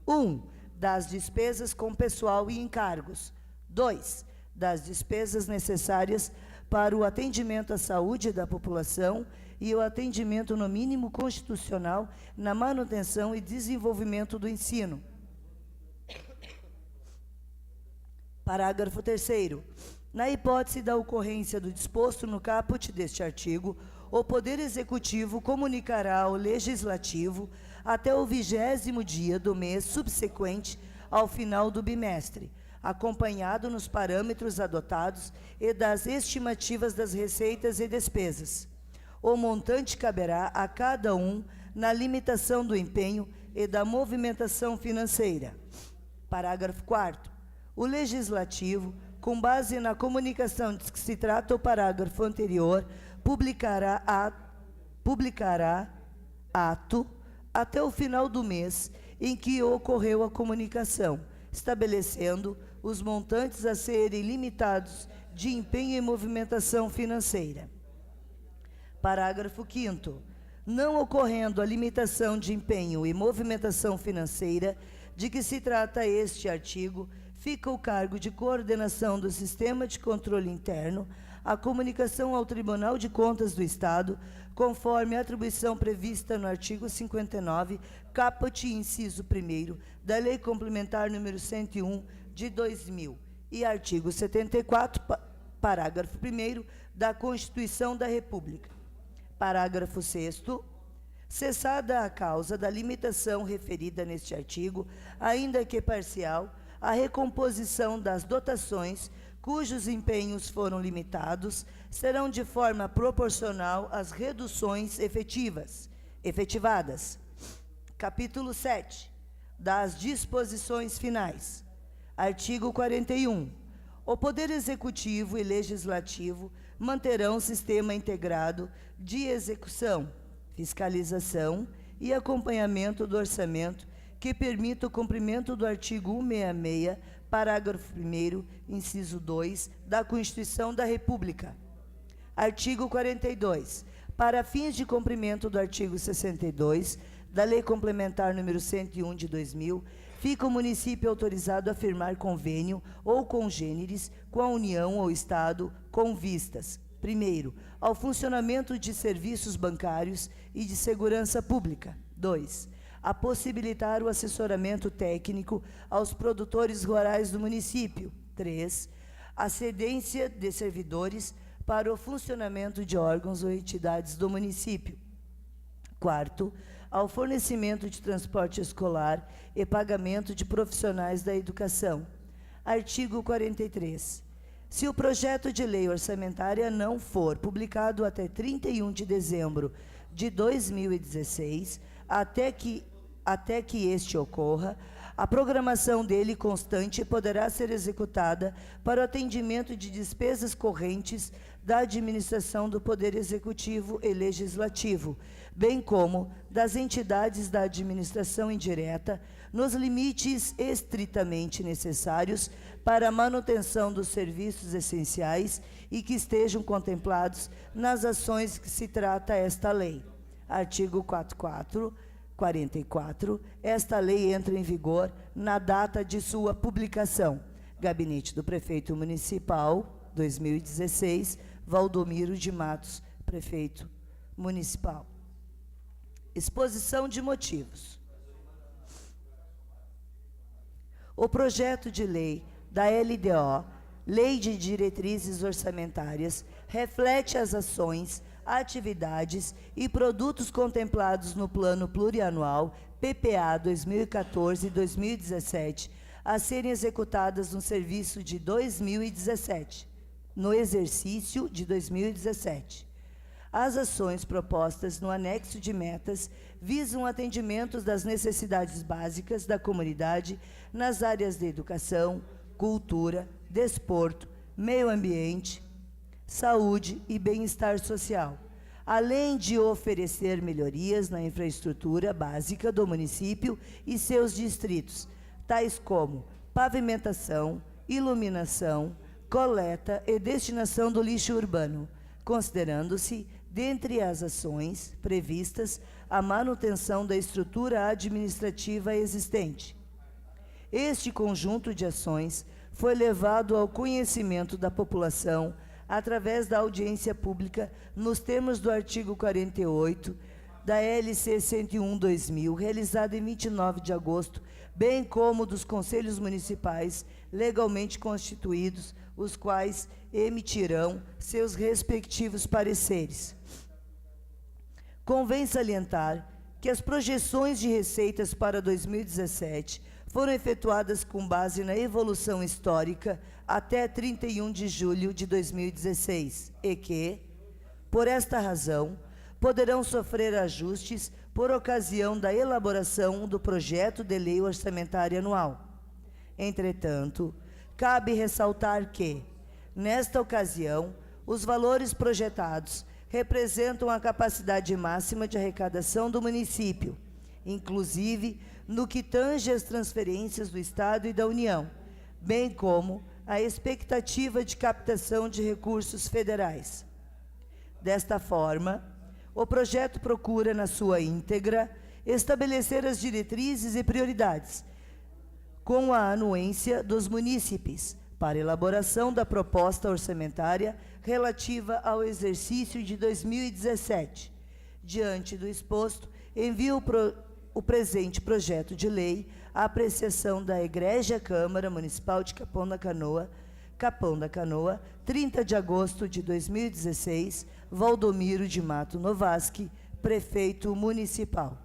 1. das despesas com pessoal e encargos. 2. Das despesas necessárias para o atendimento à saúde da população e o atendimento no mínimo constitucional na manutenção e desenvolvimento do ensino. Parágrafo 3º. Na hipótese da ocorrência do disposto no caput deste artigo, o Poder Executivo comunicará ao Legislativo até o 20º dia do mês subsequente ao final do bimestre, acompanhado nos parâmetros adotados e das estimativas das receitas e despesas. O montante caberá a cada um na limitação do empenho e da movimentação financeira. Parágrafo 4º. O Legislativo, com base na comunicação de que se trata o parágrafo anterior, publicará ato até o final do mês em que ocorreu a comunicação, estabelecendo os montantes a serem limitados de empenho e movimentação financeira. Parágrafo 5º. Não ocorrendo a limitação de empenho e movimentação financeira de que se trata este artigo, fica o cargo de coordenação do Sistema de Controle Interno a comunicação ao Tribunal de Contas do Estado, conforme a atribuição prevista no artigo 59, caput inciso 1º, da Lei Complementar número 101, de 2000, e artigo 74, parágrafo 1º, da Constituição da República. Parágrafo 6º. Cessada a causa da limitação referida neste artigo, ainda que parcial, a recomposição das dotações cujos empenhos foram limitados serão de forma proporcional às reduções efetivadas. Capítulo 7. Das disposições finais. Artigo 41. O Poder Executivo e Legislativo manterão sistema integrado de execução, fiscalização e acompanhamento do orçamento que permita o cumprimento do artigo 166, parágrafo 1º, inciso 2, da Constituição da República. Artigo 42. Para fins de cumprimento do artigo 62 da Lei Complementar número 101 de 2000, fica o município autorizado a firmar convênio ou congêneres com a União ou Estado com vistas, primeiro, ao funcionamento de serviços bancários e de segurança pública. 2. A possibilitar o assessoramento técnico aos produtores rurais do município. 3. A cedência de servidores para o funcionamento de órgãos ou entidades do município. 4. Ao fornecimento de transporte escolar e pagamento de profissionais da educação. Artigo 43. Se o projeto de lei orçamentária não for publicado até 31 de dezembro de 2016, até que este ocorra, a programação dele constante poderá ser executada para o atendimento de despesas correntes da administração do Poder Executivo e Legislativo, bem como das entidades da administração indireta, nos limites estritamente necessários para a manutenção dos serviços essenciais e que estejam contemplados nas ações que se trata esta lei. Artigo 44. Esta lei entra em vigor na data de sua publicação. Gabinete do Prefeito Municipal, 2016, Valdomiro de Matos, Prefeito Municipal. Exposição de motivos. O projeto de lei da LDO, Lei de Diretrizes Orçamentárias, reflete as ações, atividades e produtos contemplados no Plano Plurianual PPA 2014-2017 a serem executadas no serviço de 2017, no exercício de 2017. As ações propostas no anexo de metas visam atendimento das necessidades básicas da comunidade nas áreas de educação, cultura, desporto, meio ambiente, saúde e bem-estar social, além de oferecer melhorias na infraestrutura básica do município e seus distritos, tais como pavimentação, iluminação, coleta e destinação do lixo urbano, considerando-se, dentre as ações previstas, a manutenção da estrutura administrativa existente. Este conjunto de ações foi levado ao conhecimento da população através da audiência pública nos termos do artigo 48 da LC 101/2000, realizada em 29 de agosto, bem como dos conselhos municipais legalmente constituídos, os quais emitirão seus respectivos pareceres. Convém salientar que as projeções de receitas para 2017 foram efetuadas com base na evolução histórica até 31 de julho de 2016 e que, por esta razão, poderão sofrer ajustes por ocasião da elaboração do projeto de lei orçamentária anual. Entretanto, cabe ressaltar que, nesta ocasião, os valores projetados representam a capacidade máxima de arrecadação do município, inclusive no que tange às transferências do Estado e da União, bem como a expectativa de captação de recursos federais. Desta forma, o projeto procura, na sua íntegra, estabelecer as diretrizes e prioridades, com a anuência dos munícipes, para elaboração da proposta orçamentária relativa ao exercício de 2017. Diante do exposto, envio o presente projeto de lei à apreciação da Egrégia Câmara Municipal de Capão da Canoa, 30 de agosto de 2016, Valdomiro de Mato Novaski, prefeito municipal.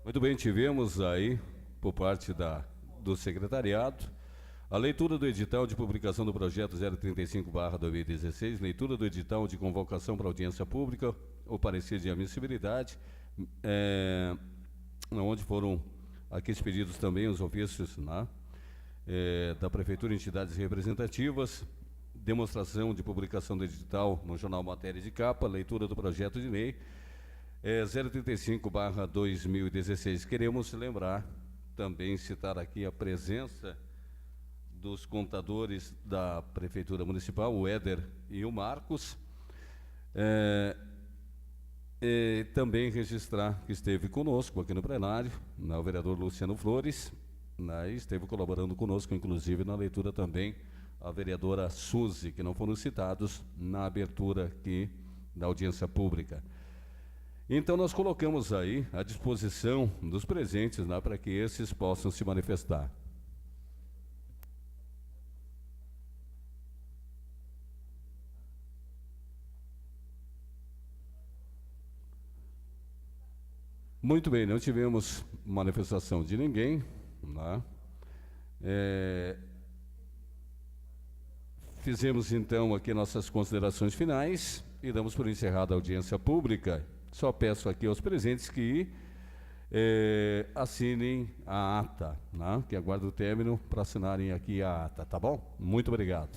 Muito bem, tivemos aí, por parte do secretariado, a leitura do edital de publicação do projeto 035/2016, leitura do edital de convocação para audiência pública, o parecer de admissibilidade, onde foram aqui expedidos também os ofícios da Prefeitura e entidades representativas, demonstração de publicação do edital no Jornal Matéria de Capa, leitura do projeto de lei, 035/2016. Queremos lembrar, também citar aqui a presença dos contadores da Prefeitura Municipal, o Éder e o Marcos, e também registrar que esteve conosco aqui no plenário, o vereador Luciano Flores, esteve colaborando conosco, inclusive, na leitura também, a vereadora Suzy, que não foram citados na abertura aqui da audiência pública. Então, nós colocamos aí à disposição dos presentes, para que esses possam se manifestar. Muito bem, não tivemos manifestação de ninguém, fizemos, então, aqui nossas considerações finais e damos por encerrada a audiência pública. Só peço aqui aos presentes que assinem a ata, que aguardo o término para assinarem aqui a ata, tá bom? Muito obrigado.